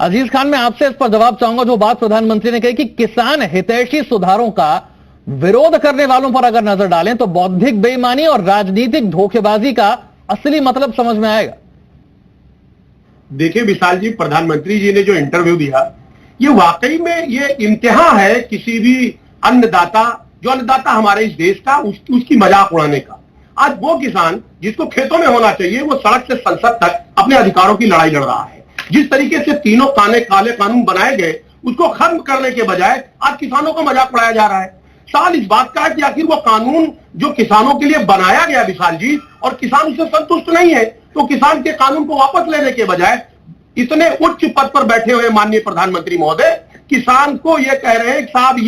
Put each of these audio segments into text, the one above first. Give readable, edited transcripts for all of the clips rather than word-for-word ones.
अजीज खान, मैं आपसे इस पर जवाब चाहूंगा। जो बात प्रधानमंत्री ने कही कि किसान हितैषी सुधारों का विरोध करने वालों पर अगर नजर डालें तो बौद्धिक बेईमानी और राजनीतिक धोखेबाजी का असली मतलब समझ में आएगा। देखिए विशाल जी, प्रधानमंत्री जी ने जो इंटरव्यू दिया, ये वाकई में ये इम्तिहान है किसी भी अन्नदाता, जो अन्नदाता हमारे इस देश का, उसकी मजाक उड़ाने का। आज वो किसान जिसको खेतों में होना चाहिए, वो सड़क से संसद तक अपने अधिकारों की लड़ाई लड़ रहा है। जिस तरीके से तीनों काले कानून बनाए गए, उसको खत्म करने के बजाय आज किसानों को मजाक उड़ाया जा रहा है। सवाल इस बात का है कि आखिर वो कानून जो किसानों के लिए बनाया गया विशाल जी, और किसान उससे संतुष्ट नहीं है, तो किसान के कानून को वापस लेने के बजाय इतने उच्च पद पर बैठे हुए माननीय प्रधानमंत्री महोदय किसान को ये कह रहे हैं कि साहब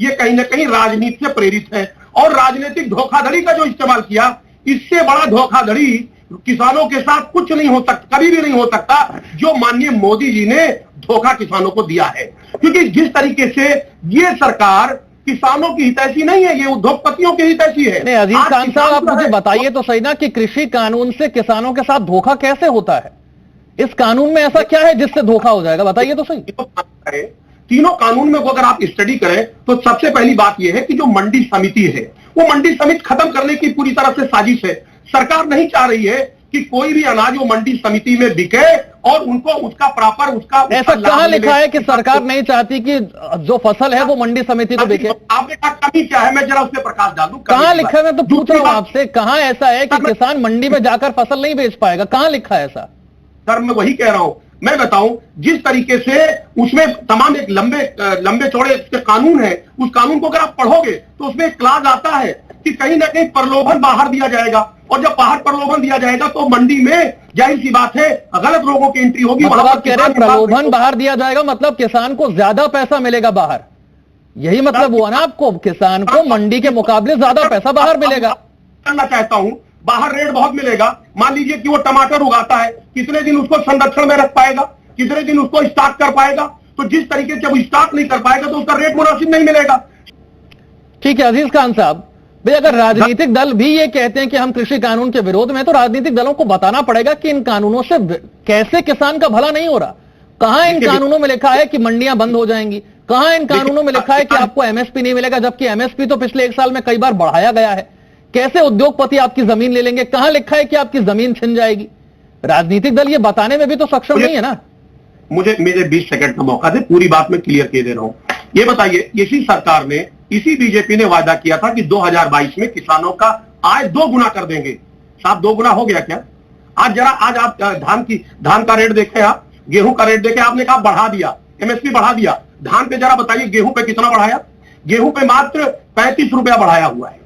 ये कहीं ना कहीं राजनीति से प्रेरित है, और राजनीतिक धोखाधड़ी का जो इस्तेमाल किया, इससे बड़ा धोखाधड़ी किसानों के साथ कुछ नहीं हो सकता, कभी भी नहीं हो सकता, जो माननीय मोदी जी ने धोखा किसानों को दिया है। क्योंकि जिस तरीके से ये सरकार किसानों की हितैषी नहीं है, ये उद्योगपतियों की हितैषी है। नहीं अजीज खान साहब, आप मुझे बताइए तो सही ना कि कृषि कानून से किसानों के साथ धोखा कैसे होता है? इस कानून में ऐसा क्या है जिससे धोखा हो जाएगा? बताइए तो सही। तीनों कानून में अगर आप स्टडी करें तो सबसे पहली बात यह है कि जो मंडी समिति है, वो मंडी समिति खत्म करने की पूरी तरह से साजिश है। सरकार नहीं चाह रही है कि कोई भी अनाज वो मंडी समिति में बिके और उनको उसका प्रॉपर उसका ऐसा कहां लिखा है कि सरकार नहीं चाहती कि जो फसल है वो मंडी समिति को बिके? आपने कहा कमी क्या है, मैं जरा उस पर प्रकाश डाल दूं। कहां लिखा है? मैं तो पूछ रहा हूं आपसे, कहां ऐसा है कि किसान मंडी में जाकर फसल नहीं बेच पाएगा? कहां लिखा है ऐसा? सर मैं वही कह रहा हूं, मैं बताऊं जिस तरीके से उसमें तमाम एक लंबे चौड़े कानून है, उस कानून को अगर आप पढ़ोगे तो उसमें एक क्लाज आता है कि कहीं ना कहीं प्रलोभन बाहर दिया जाएगा, और जब बाहर प्रलोभन दिया जाएगा तो मंडी में जाहिर सी बात है गलत लोगों की एंट्री होगी। मतलब आप कह रहे हैं प्रलोभन बाहर दिया जाएगा, मतलब किसान को ज्यादा पैसा मिलेगा बाहर, यही मतलब हुआ ना आपको? किसान को मंडी के मुकाबले ज्यादा पैसा बाहर मिलेगा। करना चाहता हूं, बाहर रेट बहुत मिलेगा। मान लीजिए कि वो टमाटर उगाता है, कितने दिन उसको संरक्षण में रख पाएगा, कितने दिन उसको स्टॉक कर पाएगा? तो जिस तरीके से जब स्टॉक नहीं कर पाएगा तो उसका रेट मुनासिब नहीं मिलेगा। ठीक है अजीज खान साहब, भाई अगर राजनीतिक दल भी ये कहते हैं कि हम कृषि कानून के विरोध में, तो राजनीतिक दलों को बताना पड़ेगा कि इन कानूनों से कैसे किसान का भला नहीं हो रहा। कहां इन कानूनों में लिखा है कि मंडियां बंद हो जाएंगी? कहां इन कानूनों में लिखा है कि आपको एमएसपी नहीं मिलेगा, जबकि एमएसपी तो पिछले 1 साल में कई बार बढ़ाया गया है? कैसे उद्योगपति आपकी जमीन ले लेंगे? कहां लिखा है कि आपकी जमीन छिन जाएगी? राजनीतिक दल ये बताने में भी तो सक्षम नहीं है ना। मुझे 20 सेकंड का मौका दे, पूरी बात में क्लियर किए दे रहा हूं। ये बताइए, इसी सरकार ने, इसी बीजेपी ने वादा किया था कि 2022 में किसानों का आय 2 गुना कर देंगे। साहब 2 गुना हो गया क्या? आज आप धान का रेट देखें, आप गेहूं का रेट देखें, आपने कहा बढ़ा दिया, एमएसपी बढ़ा दिया। धान पे जरा बताइए गेहूं पे कितना बढ़ाया? गेहूं पे मात्र 35 रुपया बढ़ाया हुआ है।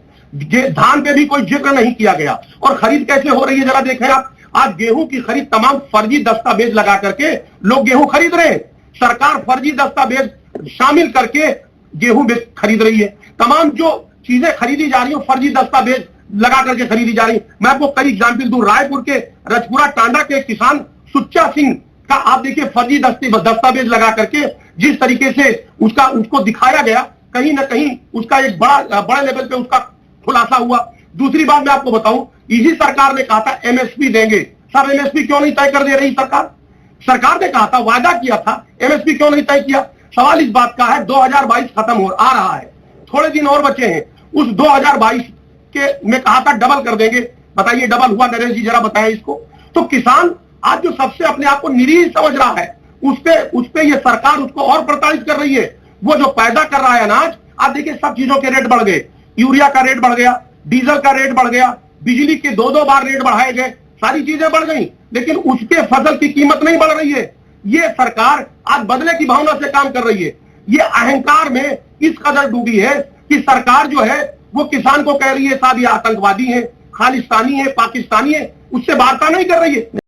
धान पे भी कोई जिक्र नहीं किया गया। और खरीद कैसे हो रही है जरा देखें आप। आज गेहूं की खरीद तमाम फर्जी दस्तावेज लगा करके लोग गेहूं खरीद रहे हैं। सरकार फर्जी दस्तावेज शामिल करके गेहूं खरीद रही है। तमाम जो चीजें खरीदी जा रही है फर्जी दस्तावेज लगा करके खरीदी जा रही है। मैं आपको कई एग्जाम्पल दूं। रायपुर के रजपुरा टांडा के किसान सुच्चा सिंह का आप देखिए फर्जी दस्तावेज लगा करके जिस तरीके से उसको दिखाया गया, कहीं ना कहीं उसका एक बड़े लेवल पे उसका खुलासा हुआ। दूसरी बात मैं आपको बताऊं, इसी सरकार ने कहा था एमएसपी देंगे। साहब एमएसपी क्यों नहीं तय कर दे रही सरकार? सरकार ने कहा था, वादा किया था, एमएसपी क्यों नहीं तय किया? सवाल इस बात का है 2022 खत्म आ रहा है, थोड़े दिन और बचे हैं। उस 2022 के में कहा था डबल कर देंगे। बताइए डबल हुआ नरेश जी? जरा बताएं इसको। तो किसान आज जो सबसे अपने आप को निरीह समझ रहा है, उस पे ये सरकार उसको और प्रताड़ित कर रही है। वो जो पैदा कर रहा है अनाज, आप देखिए सब चीजों के रेट बढ़ गए। यूरिया का रेट बढ़ गया, डीजल का रेट बढ़ गया, बिजली के 2-2 बार रेट बढ़ाए गए, सारी चीजें बढ़ गई, लेकिन उसके फसल की कीमत नहीं बढ़ रही है। ये सरकार आज बदले की भावना से काम कर रही है। ये अहंकार में इस कदर डूबी है कि सरकार जो है वो किसान को कह रही है साहब ये आतंकवादी है, खालिस्तानी है, पाकिस्तानी है, उससे वार्ता नहीं कर रही है।